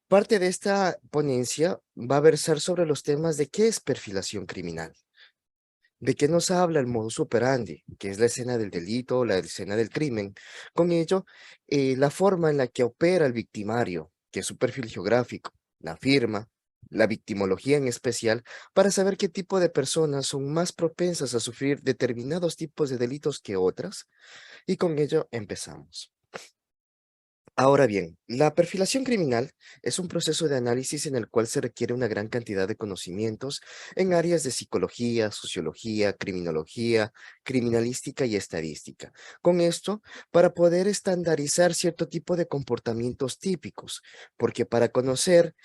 Parte de esta ponencia va a versar sobre los temas de qué es perfilación criminal, de qué nos habla el modus operandi, que es la escena del delito, la escena del crimen. Con ello, la forma en la que opera el victimario, que es su perfil geográfico, la firma, la victimología en especial, para saber qué tipo de personas son más propensas a sufrir determinados tipos de delitos que otras, y con ello empezamos. Ahora bien, la perfilación criminal es un proceso de análisis en el cual se requiere una gran cantidad de conocimientos en áreas de psicología, sociología, criminología, criminalística y estadística. Con esto, para poder estandarizar cierto tipo de comportamientos típicos, porque para conocer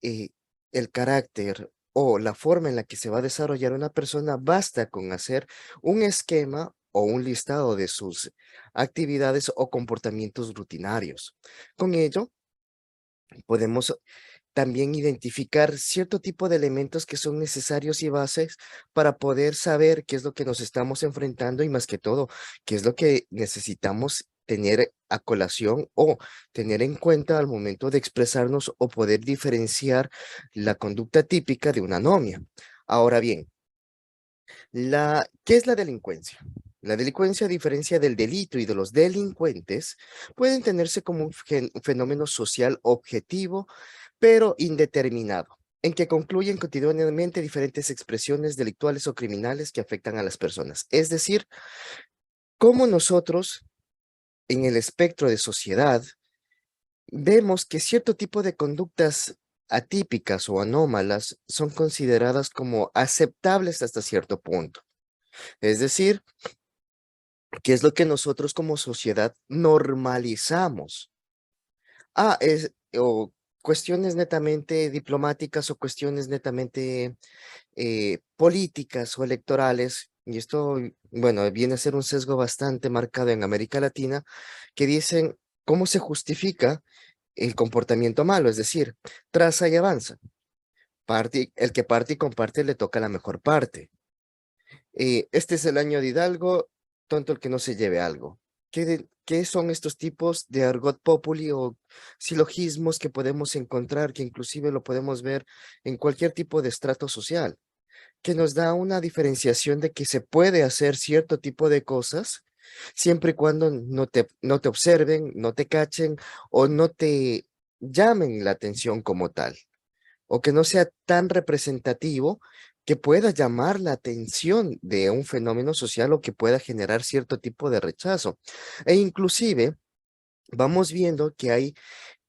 eh, el carácter o la forma en la que se va a desarrollar una persona, basta con hacer un esquema o un listado de sus actividades o comportamientos rutinarios. Con ello, podemos también identificar cierto tipo de elementos que son necesarios y bases para poder saber qué es lo que nos estamos enfrentando y más que todo, qué es lo que necesitamos tener a colación o tener en cuenta al momento de expresarnos o poder diferenciar la conducta típica de una anomia. Ahora bien, ¿qué es la delincuencia? La delincuencia, a diferencia del delito y de los delincuentes, puede entenderse como un fenómeno social objetivo, pero indeterminado, en que concluyen cotidianamente diferentes expresiones delictuales o criminales que afectan a las personas. Es decir, cómo nosotros, en el espectro de sociedad, vemos que cierto tipo de conductas atípicas o anómalas son consideradas como aceptables hasta cierto punto. Es decir, ¿qué es lo que nosotros como sociedad normalizamos? O cuestiones netamente diplomáticas o cuestiones netamente políticas o electorales, y esto, bueno, viene a ser un sesgo bastante marcado en América Latina, que dicen cómo se justifica el comportamiento malo, es decir, traza y avanza. El que parte y comparte le toca la mejor parte. Este es el año de Hidalgo, tonto el que no se lleve algo. ¿Qué son estos tipos de argot populi o silogismos que podemos encontrar, que inclusive lo podemos ver en cualquier tipo de estrato social, que nos da una diferenciación de que se puede hacer cierto tipo de cosas siempre y cuando no te observen, no te cachen o no te llamen la atención como tal, o que no sea tan representativo que pueda llamar la atención de un fenómeno social o que pueda generar cierto tipo de rechazo. E inclusive vamos viendo que hay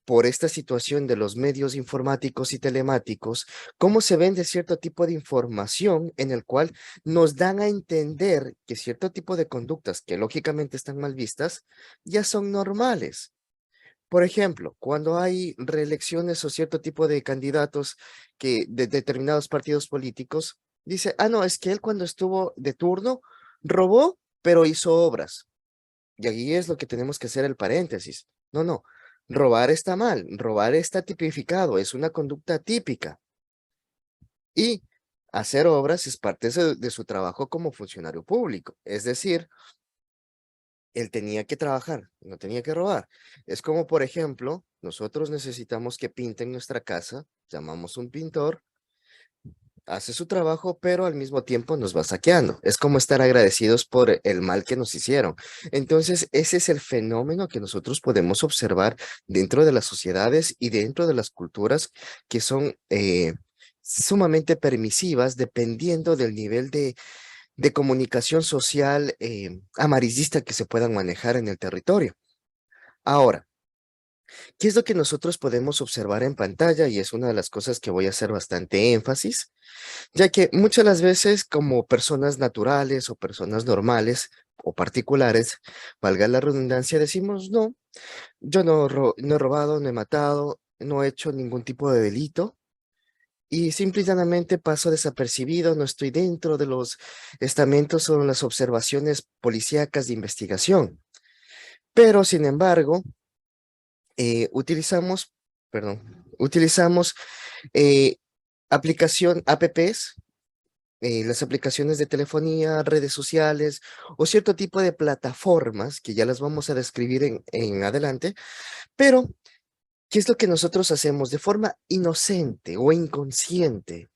por esta situación de los medios informáticos y telemáticos, cómo se vende cierto tipo de información en el cual nos dan a entender que cierto tipo de conductas que lógicamente están mal vistas ya son normales. Por ejemplo, cuando hay reelecciones o cierto tipo de candidatos que de determinados partidos políticos, dice, no, es que él cuando estuvo de turno robó, pero hizo obras. Y ahí es lo que tenemos que hacer el paréntesis. No, no, robar está mal, robar está tipificado, es una conducta típica. Y hacer obras es parte de su trabajo como funcionario público. Es decir, él tenía que trabajar, no tenía que robar. Es como, por ejemplo, nosotros necesitamos que pinten nuestra casa, llamamos un pintor, hace su trabajo, pero al mismo tiempo nos va saqueando. Es como estar agradecidos por el mal que nos hicieron. Entonces, ese es el fenómeno que nosotros podemos observar dentro de las sociedades y dentro de las culturas que son sumamente permisivas dependiendo del nivel de comunicación social amarillista que se puedan manejar en el territorio. Ahora, ¿qué es lo que nosotros podemos observar en pantalla? Y es una de las cosas que voy a hacer bastante énfasis, ya que muchas de las veces como personas naturales o personas normales o particulares, valga la redundancia, decimos, no, yo no he robado, no he matado, no he hecho ningún tipo de delito. Y simple y llanamente paso desapercibido, no estoy dentro de los estamentos o las observaciones policíacas de investigación. Pero, sin embargo, utilizamos eh, apps, las aplicaciones de telefonía, redes sociales o cierto tipo de plataformas que ya las vamos a describir en adelante, pero ¿Qué es lo que nosotros hacemos de forma inocente o inconsciente?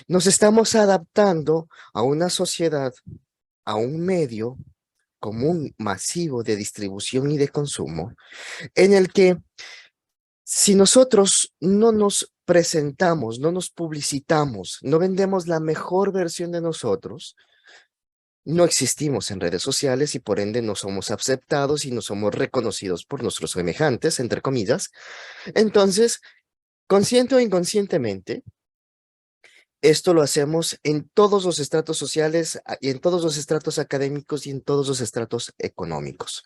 Nos estamos adaptando a una sociedad, a un medio común masivo de distribución y de consumo, en el que si nosotros no nos presentamos, no nos publicitamos, no vendemos la mejor versión de nosotros, no existimos en redes sociales y por ende no somos aceptados y no somos reconocidos por nuestros semejantes, entre comillas. Entonces, consciente o inconscientemente, esto lo hacemos en todos los estratos sociales y en todos los estratos académicos y en todos los estratos económicos.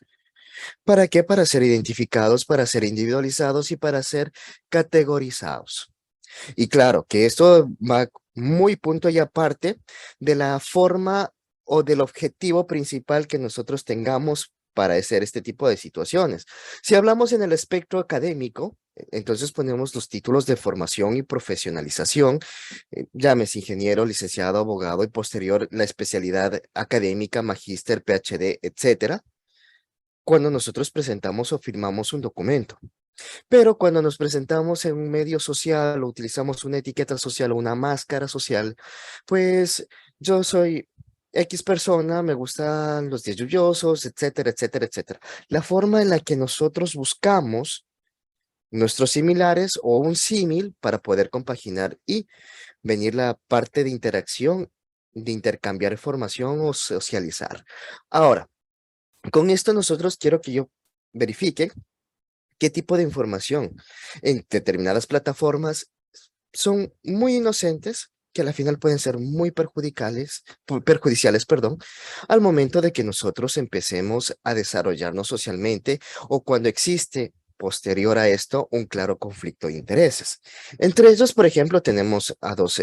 ¿Para qué? Para ser identificados, para ser individualizados y para ser categorizados. Y claro, que esto va muy punto y aparte de la forma o del objetivo principal que nosotros tengamos para hacer este tipo de situaciones. Si hablamos en el espectro académico, entonces ponemos los títulos de formación y profesionalización, llámese ingeniero, licenciado, abogado y posterior la especialidad académica, magíster, PhD, etcétera, cuando nosotros presentamos o firmamos un documento. Pero cuando nos presentamos en un medio social o utilizamos una etiqueta social o una máscara social, pues yo soy X persona, me gustan los días lluviosos, etcétera, etcétera, etcétera. La forma en la que nosotros buscamos nuestros similares o un símil para poder compaginar y venir la parte de interacción, de intercambiar información o socializar. Ahora, con esto nosotros quiero que yo verifique qué tipo de información en determinadas plataformas son muy inocentes, que a la final pueden ser muy perjudiciales, perdón, al momento de que nosotros empecemos a desarrollarnos socialmente o cuando existe posterior a esto un claro conflicto de intereses. Entre ellos, por ejemplo, tenemos a dos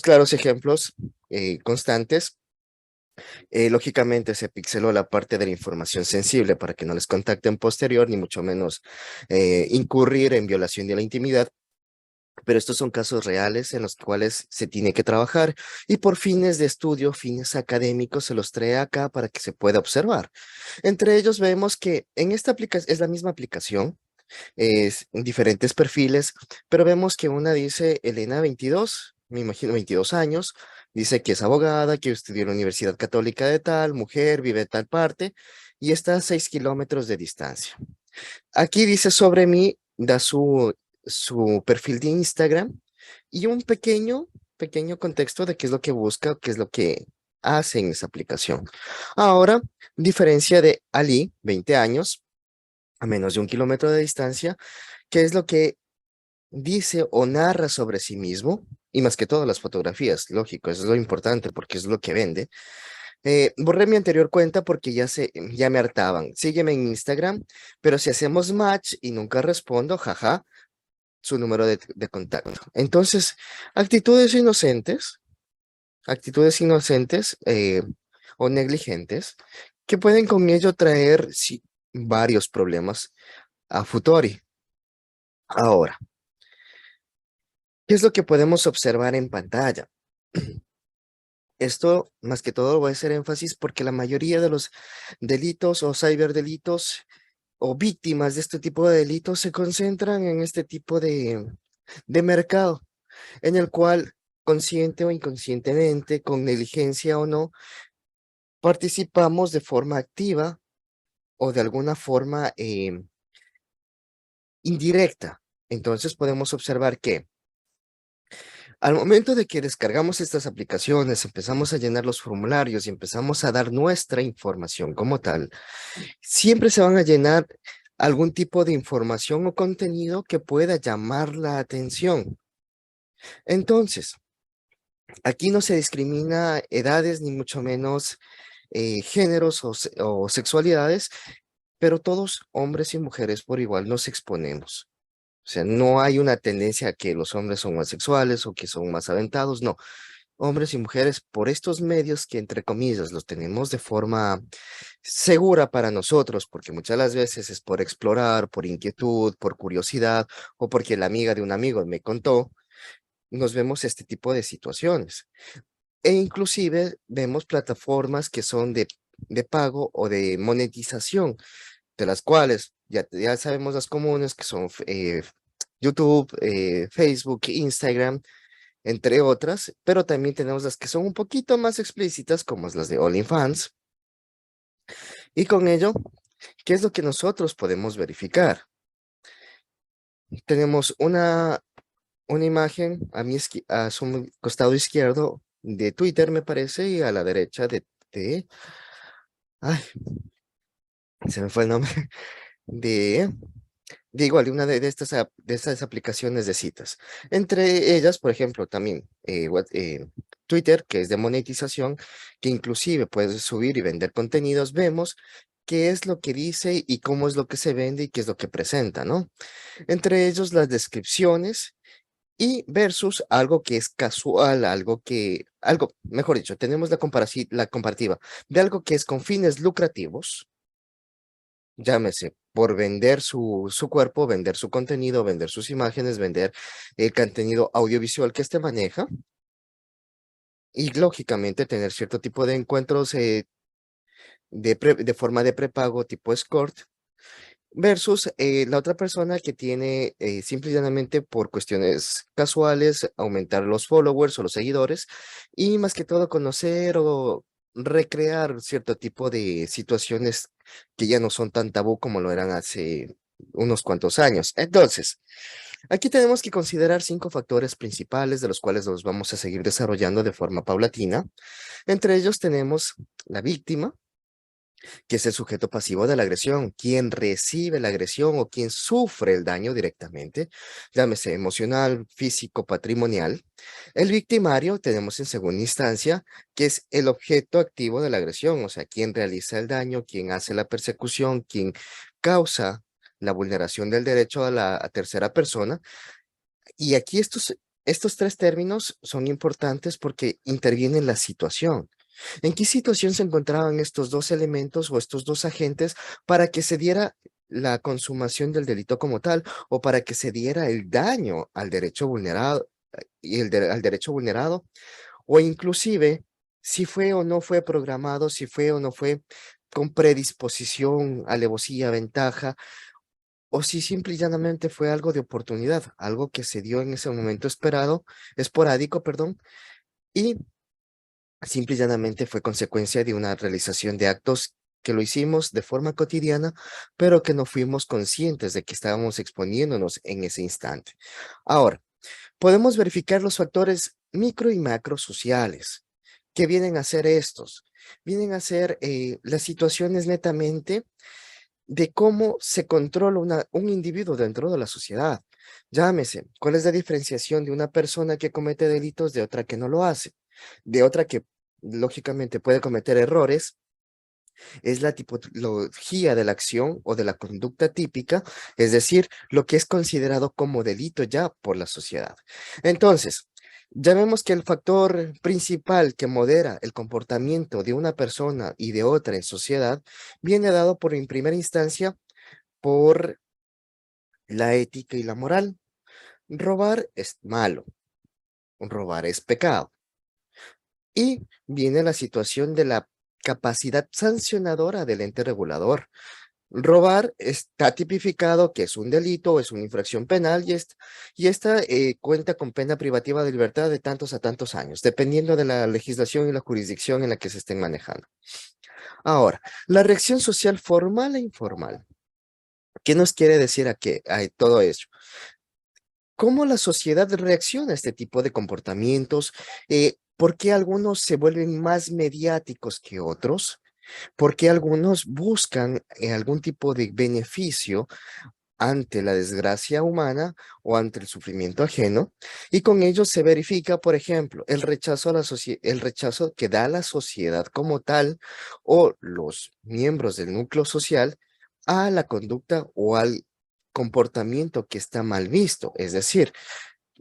claros ejemplos constantes. Lógicamente se pixeló la parte de la información sensible para que no les contacten posterior, ni mucho menos incurrir en violación de la intimidad, pero estos son casos reales en los cuales se tiene que trabajar y por fines de estudio, fines académicos, se los trae acá para que se pueda observar. Entre ellos vemos que en esta aplicación es la misma aplicación, es en diferentes perfiles, pero vemos que una dice Elena 22, me imagino 22 años, dice que es abogada, que estudió en la Universidad Católica de tal, mujer, vive en tal parte y está a 6 kilómetros de distancia. Aquí dice sobre mí, da su perfil de Instagram y un pequeño contexto de qué es lo que busca, qué es lo que hace en esa aplicación. Ahora, diferencia de Ali, 20 años, a menos de 1 kilómetro de distancia, qué es lo que dice o narra sobre sí mismo, y más que todo las fotografías, lógico, eso es lo importante porque es lo que vende. Borré mi anterior cuenta porque ya me hartaban. Sígueme en Instagram, pero si hacemos match y nunca respondo, jaja, su número de contacto. Entonces, actitudes inocentes, actitudes inocentes o negligentes que pueden con ello traer sí, varios problemas a futuri. Ahora, ¿qué es lo que podemos observar en pantalla? Esto, más que todo, voy a hacer énfasis porque la mayoría de los delitos o ciberdelitos o víctimas de este tipo de delitos se concentran en este tipo de mercado, en el cual, consciente o inconscientemente, con negligencia o no, participamos de forma activa o de alguna forma indirecta. Entonces podemos observar que al momento de que descargamos estas aplicaciones, empezamos a llenar los formularios y empezamos a dar nuestra información como tal, siempre se van a llenar algún tipo de información o contenido que pueda llamar la atención. Entonces, aquí no se discrimina edades ni mucho menos géneros o sexualidades, pero todos, hombres y mujeres por igual, nos exponemos. O sea, no hay una tendencia a que los hombres son más sexuales o que son más aventados, no. Hombres y mujeres, por estos medios que, entre comillas, los tenemos de forma segura para nosotros, porque muchas de las veces es por explorar, por inquietud, por curiosidad o porque la amiga de un amigo me contó, nos vemos este tipo de situaciones. E inclusive vemos plataformas que son de pago o de monetización, de las cuales ya sabemos las comunes que son YouTube, Facebook, Instagram, entre otras, pero también tenemos las que son un poquito más explícitas, como es las de OnlyFans. Y con ello, ¿qué es lo que nosotros podemos verificar? Tenemos una imagen a su costado izquierdo de Twitter, me parece, y a la derecha ay, se me fue el nombre, de, de igual, de una de estas aplicaciones de citas. Entre ellas, por ejemplo, también Twitter, que es de monetización, que inclusive puedes subir y vender contenidos, vemos qué es lo que dice y cómo es lo que se vende y qué es lo que presenta, ¿no? Entre ellos las descripciones y versus algo que es casual, mejor dicho, tenemos la comparativa de algo que es con fines lucrativos, llámese por vender su cuerpo, vender su contenido, vender sus imágenes, vender el contenido audiovisual que éste maneja y lógicamente tener cierto tipo de encuentros de forma de prepago tipo escort versus la otra persona que tiene simple y llanamente por cuestiones casuales aumentar los followers o los seguidores y más que todo conocer o recrear cierto tipo de situaciones que ya no son tan tabú como lo eran hace unos cuantos años. Entonces, aquí tenemos que considerar 5 factores principales de los cuales los vamos a seguir desarrollando de forma paulatina. Entre ellos tenemos la víctima, que es el sujeto pasivo de la agresión, quien recibe la agresión o quien sufre el daño directamente, llámese emocional, físico, patrimonial. El victimario tenemos en segunda instancia, que es el objeto activo de la agresión, o sea, quien realiza el daño, quien hace la persecución, quien causa la vulneración del derecho a la tercera persona. Y aquí estos 3 términos son importantes porque intervienen la situación. ¿En qué situación se encontraban estos 2 elementos o estos 2 agentes para que se diera la consumación del delito como tal o para que se diera el daño al derecho vulnerado al derecho vulnerado o inclusive si fue o no fue programado, si fue o no fue con predisposición, alevosía, ventaja o si simple y llanamente fue algo de oportunidad, algo que se dio en ese momento esporádico, perdón, y simple y llanamente fue consecuencia de una realización de actos que lo hicimos de forma cotidiana, pero que no fuimos conscientes de que estábamos exponiéndonos en ese instante. Ahora, podemos verificar los factores micro y macro sociales. ¿Qué vienen a ser estos? Vienen a ser las situaciones netamente de cómo se controla un individuo dentro de la sociedad. Llámese, ¿cuál es la diferenciación de una persona que comete delitos de otra que no lo hace? De otra que lógicamente puede cometer errores, es la tipología de la acción o de la conducta típica, es decir, lo que es considerado como delito ya por la sociedad. Entonces, ya vemos que el factor principal que modera el comportamiento de una persona y de otra en sociedad viene dado por, en primera instancia, por la ética y la moral. Robar es malo, robar es pecado. Y viene la situación de la capacidad sancionadora del ente regulador. Robar está tipificado que es un delito o es una infracción penal y esta cuenta con pena privativa de libertad de tantos a tantos años, dependiendo de la legislación y la jurisdicción en la que se estén manejando. Ahora, la reacción social formal e informal. ¿Qué nos quiere decir a todo eso? ¿Cómo la sociedad reacciona a este tipo de comportamientos? ¿Por qué algunos se vuelven más mediáticos que otros? ¿Por qué algunos buscan algún tipo de beneficio ante la desgracia humana o ante el sufrimiento ajeno? Y con ello se verifica, por ejemplo, el rechazo que da la sociedad como tal o los miembros del núcleo social a la conducta o al comportamiento que está mal visto. Es decir,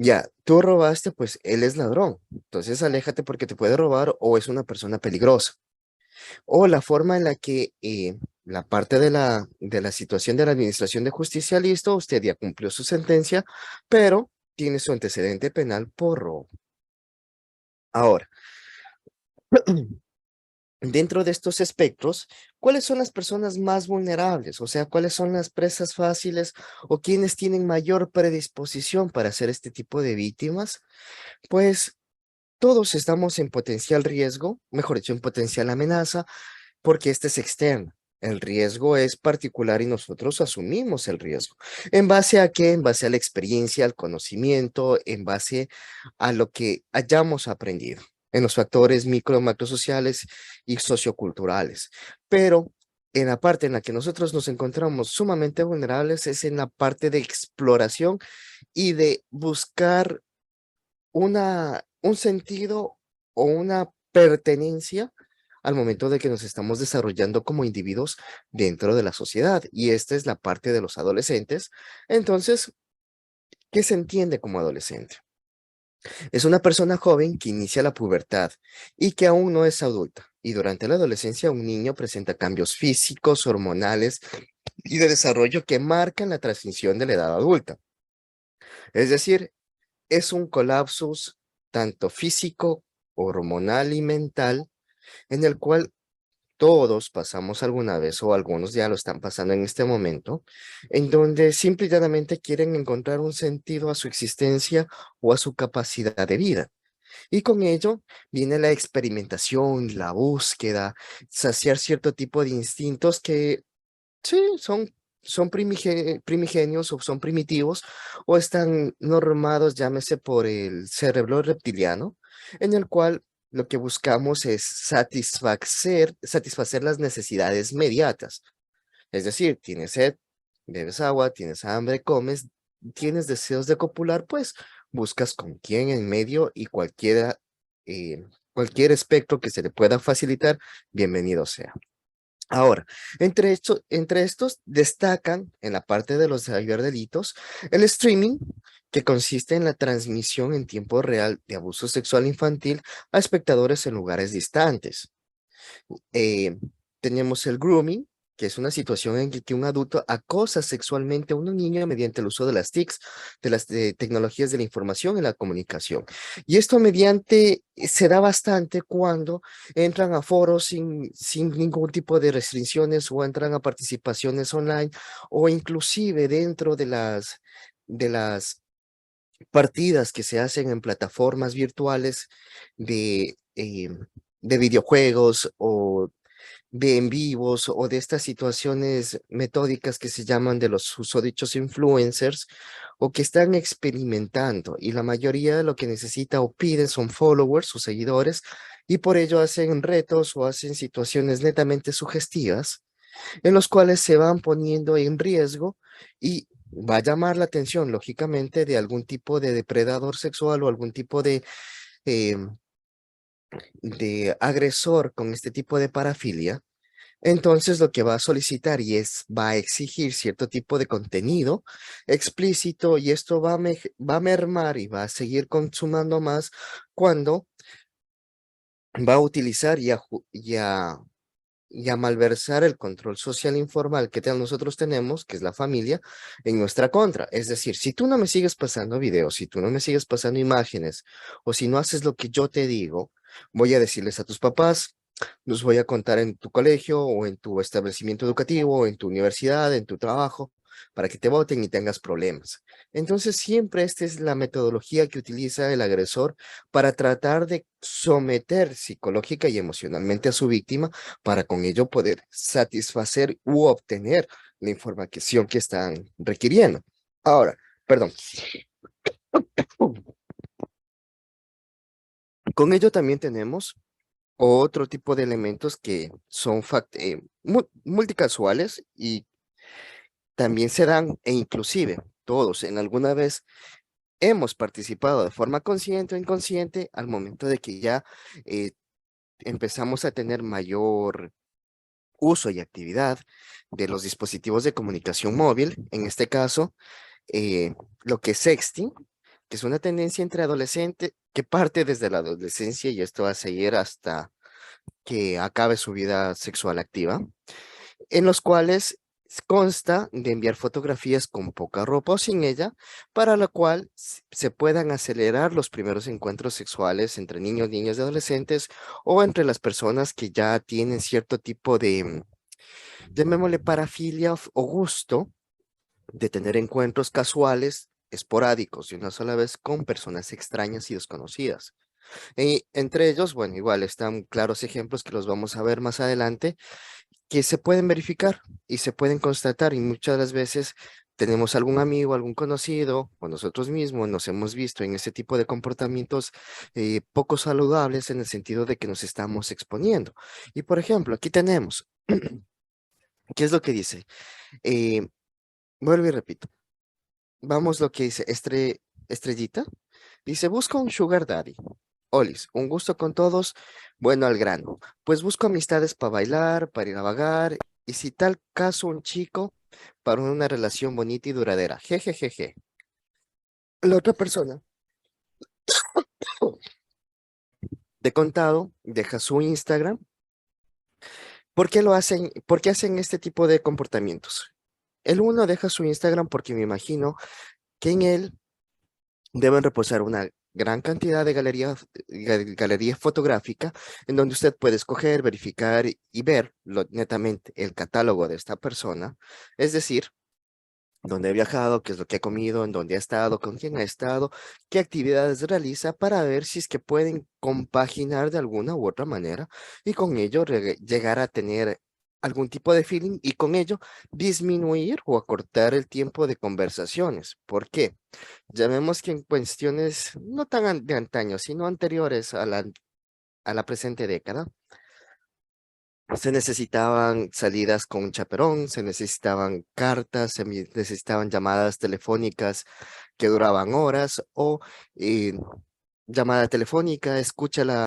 ya, tú robaste, pues él es ladrón. Entonces aléjate porque te puede robar o es una persona peligrosa. O la forma en la que la parte de la situación de la administración de justicia, listo, usted ya cumplió su sentencia, pero tiene su antecedente penal por robo. Ahora, Dentro de estos espectros, ¿cuáles son las personas más vulnerables? O sea, ¿cuáles son las presas fáciles o quienes tienen mayor predisposición para ser este tipo de víctimas? Pues todos estamos en potencial riesgo, mejor dicho, en potencial amenaza, porque este es externo. El riesgo es particular y nosotros asumimos el riesgo. ¿En base a qué? En base a la experiencia, al conocimiento, en base a lo que hayamos aprendido en los factores micro, macrosociales y socioculturales. Pero en la parte en la que nosotros nos encontramos sumamente vulnerables es en la parte de exploración y de buscar un sentido o una pertenencia al momento de que nos estamos desarrollando como individuos dentro de la sociedad. Y esta es la parte de los adolescentes. Entonces, ¿qué se entiende como adolescente? Es una persona joven que inicia la pubertad y que aún no es adulta. Y durante la adolescencia, un niño presenta cambios físicos, hormonales y de desarrollo que marcan la transición de la edad adulta. Es decir, es un colapsus tanto físico, hormonal y mental en el cual todos pasamos alguna vez o algunos ya lo están pasando en este momento, en donde simple y llanamente quieren encontrar un sentido a su existencia o a su capacidad de vida. Y con ello viene la experimentación, la búsqueda, saciar cierto tipo de instintos que sí, son primigenios o son primitivos o están normados, llámese por el cerebro reptiliano, en el cual lo que buscamos es satisfacer las necesidades mediatas. Es decir, tienes sed, bebes agua, tienes hambre, comes, tienes deseos de copular, pues buscas con quién en medio y cualquier espectro que se le pueda facilitar, bienvenido sea. Ahora, entre estos destacan en la parte de los ciberdelitos el streaming, que consiste en la transmisión en tiempo real de abuso sexual infantil a espectadores en lugares distantes. Eh, Tenemos el grooming, que es una situación en que un adulto acosa sexualmente a un niño mediante el uso de las TICs, de las tecnologías de la información y la comunicación. Y esto se da bastante cuando entran a foros sin ningún tipo de restricciones o entran a participaciones online o inclusive dentro de las partidas que se hacen en plataformas virtuales de videojuegos o de en vivos o de estas situaciones metódicas que se llaman de los susodichos influencers o que están experimentando y la mayoría de lo que necesita o piden son followers o seguidores y por ello hacen retos o hacen situaciones netamente sugestivas en los cuales se van poniendo en riesgo y va a llamar la atención, lógicamente, de algún tipo de depredador sexual o algún tipo em, de agresor con este tipo de parafilia. Entonces lo que va a solicitar va a exigir cierto tipo de contenido explícito y esto va a mermar y va a seguir consumando más cuando va a utilizar y a malversar el control social informal que nosotros tenemos, que es la familia, en nuestra contra. Es decir, si tú no me sigues pasando videos, si tú no me sigues pasando imágenes, o si no haces lo que yo te digo, voy a decirles a tus papás, los voy a contar en tu colegio o en tu establecimiento educativo, o en tu universidad, en tu trabajo, para que te voten y tengas problemas. Entonces, siempre esta es la metodología que utiliza el agresor para tratar de someter psicológica y emocionalmente a su víctima para con ello poder satisfacer u obtener la información que están requiriendo. Ahora, perdón, con ello también tenemos otro tipo de elementos que son multicasuales y también se dan e inclusive todos en alguna vez hemos participado de forma consciente o inconsciente al momento de que ya eh, empezamos a tener mayor uso y actividad de los dispositivos de comunicación móvil, en este caso, lo que es sexting, que es una tendencia entre adolescentes que parte desde la adolescencia y esto va a seguir hasta que acabe su vida sexual activa, en los cuales Consta de enviar fotografías con poca ropa o sin ella, para lo cual se puedan acelerar los primeros encuentros sexuales entre niños, niñas y adolescentes o entre las personas que ya tienen cierto tipo de, llamémosle parafilia o gusto de tener encuentros casuales, esporádicos y una sola vez con personas extrañas y desconocidas. Y entre ellos, bueno, igual están claros ejemplos que los vamos a ver más adelante, que se pueden verificar y se pueden constatar y muchas de las veces tenemos algún amigo, algún conocido o nosotros mismos nos hemos visto en ese tipo de comportamientos poco saludables en el sentido de que nos estamos exponiendo. Y por ejemplo, aquí tenemos, ¿qué es lo que dice? Eh, Vuelvo y repito, vamos lo que dice Estrellita. Dice, busca un sugar daddy. Olis, un gusto con todos, bueno al grano. Pues busco amistades para bailar, para ir a vagar, y si tal caso un chico para una relación bonita y duradera. Jejejeje. La otra persona, de contado, deja su Instagram. ¿Por qué lo hacen? ¿Por qué hacen este tipo de comportamientos? El uno deja su Instagram porque me imagino que en él deben reposar una gran cantidad de galería fotográfica en donde usted puede escoger, verificar y ver netamente el catálogo de esta persona, es decir, dónde ha viajado, qué es lo que ha comido, en dónde ha estado, con quién ha estado, qué actividades realiza para ver si es que pueden compaginar de alguna u otra manera y con ello llegar a tener algún tipo de feeling y con ello disminuir o acortar el tiempo de conversaciones. ¿Por qué? Ya vemos que en cuestiones no tan de antaño, sino anteriores a la presente década, se necesitaban salidas con un chaperón, se necesitaban cartas, necesitaban llamadas telefónicas que duraban horas o llamada telefónica, escucha la